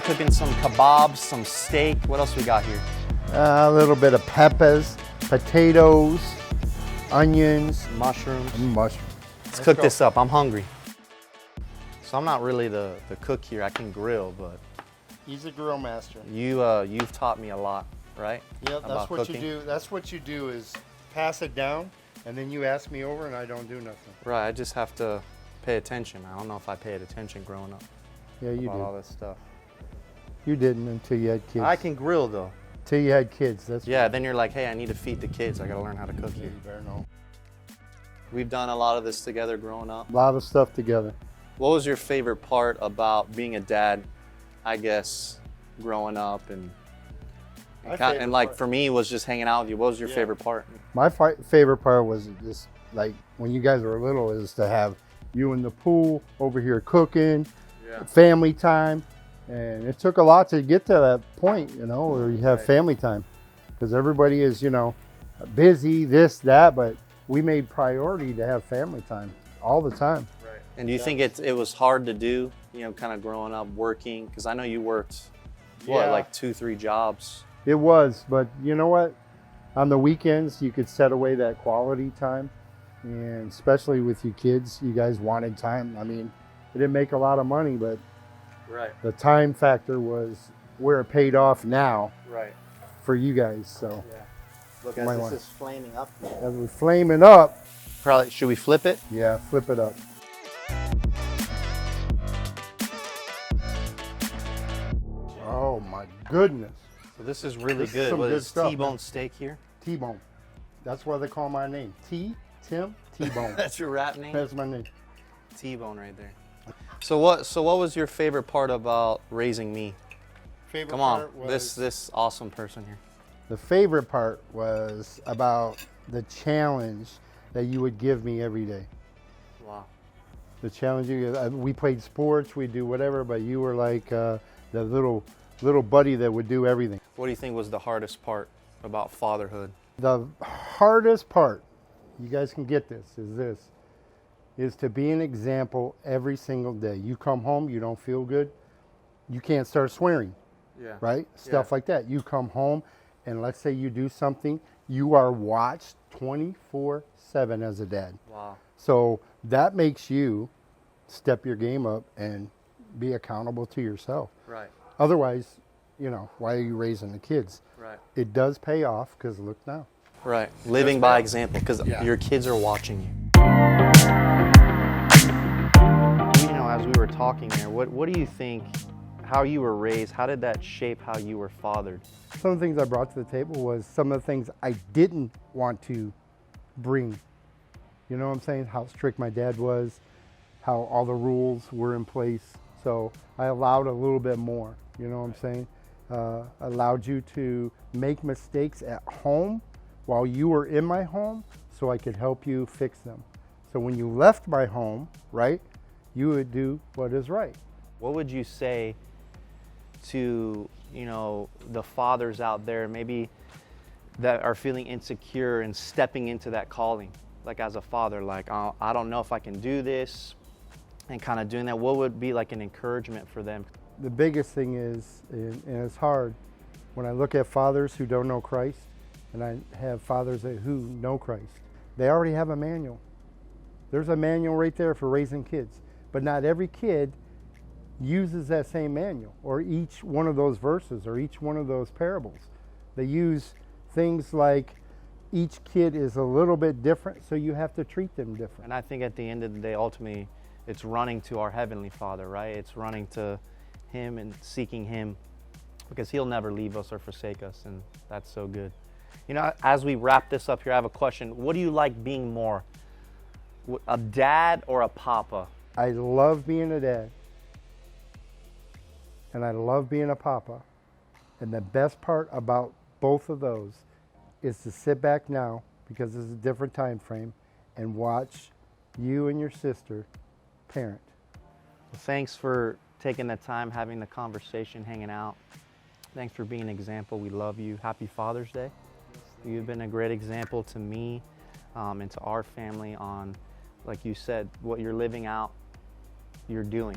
you cooking some kebabs, some steak. What else we got here? A little bit of peppers, potatoes, onions, Mushrooms. and mushrooms. Let's cook this up. I'm hungry. So I'm not really the cook here. I can grill, but He's a grill master. you've taught me a lot, right? Yeah, that's About what cooking. you do. That's what you do is pass it down, and then you ask me over, and I don't do nothing. Right. I just have to pay attention. I don't know if I paid attention growing up Yeah, you about all did. this stuff. You didn't until you had kids. I can grill though. Till you had kids. That's Yeah. Then you're like, hey, I need to feed the kids. I got to learn how to cook Yeah, here. you better know. We've done a lot of this together growing up. A lot of stuff together. What was your favorite part about being a dad, I guess, growing up? And favorite like part- for me, was just hanging out with you. What was your Yeah. favorite part? My favorite part was just like when you guys were little is to have you in the pool over here cooking, Yeah. family time. And it took a lot to get to that point, you know, where you have Right. family time. Because everybody is, you know, busy, this, that, but we made priority to have family time all the time. Right. And do you think it was hard to do, you know, kind of growing up working? Because I know you worked, Yeah. like 2-3 jobs. It was, but you know what? On the weekends, you could set away that quality time. And especially with you kids, you guys wanted time. I mean, it didn't make a lot of money, but Right. the time factor was where it paid off now Right. for you guys. So Yeah. Look, Might as want- this is flaming up. as we're flaming up, Probably should we flip it? yeah, flip it up. Oh my goodness. So this is really This is good. some What good is stuff, T-bone man. steak here? T-Bone. That's why they call my name. Tim T-Bone. That's your rap name? That's my name. T-bone right there. So what was your favorite part about raising me? Favorite Come on, part was, this awesome person here. the favorite part was about the challenge that you would give me every day. Wow. The challenge we played sports, we do whatever, but you were like the little buddy that would do everything. What do you think was the hardest part about fatherhood? The hardest part, you guys can get this, is to be an example every single day. You come home, you don't feel good, you can't start swearing, Yeah. right? Stuff like that. You come home, and let's say you do something, you are watched 24/7 as a dad. Wow. So that makes you step your game up and be accountable to yourself. Right. Otherwise, you know, why are you raising the kids? Right. It does pay off because look now. Right. Living by example, because Yeah. your kids are watching you. You know, as we were talking there, what do you think, how you were raised, how did that shape how you were fathered? Some of the things I brought to the table was some of the things I didn't want to bring. You know what I'm saying? How strict my dad was, how all the rules were in place. So I allowed a little bit more, you know what I'm saying? Allowed you to make mistakes at home while you were in my home so I could help you fix them. So when you left my home, right, you would do what is right. What would you say to, you know, the fathers out there maybe that are feeling insecure and stepping into that calling? Like as a father, like, oh, I don't know if I can do this, and kind of doing that. What would be like an encouragement for them? The biggest thing is, and it's hard, when I look at fathers who don't know Christ, and I have fathers who know Christ, they already have a manual. There's a manual right there for raising kids, but not every kid uses that same manual, or each one of those verses, or each one of those parables. They use things like each kid is a little bit different, so you have to treat them different. And I think at the end of the day, ultimately, it's running to our Heavenly Father, right? It's running to Him and seeking Him, because He'll never leave us or forsake us, and that's so good. You know, as we wrap this up here, I have a question. What do you like being more, a dad or a papa? I love being a dad, and I love being a papa. And the best part about both of those is to sit back now, because this is a different time frame, and watch you and your sister parent. Well, thanks for taking the time, having the conversation, hanging out. Thanks for being an example. We love you. Happy Father's Day. You've been a great example to me and to our family on, like you said, what you're living out, you're doing.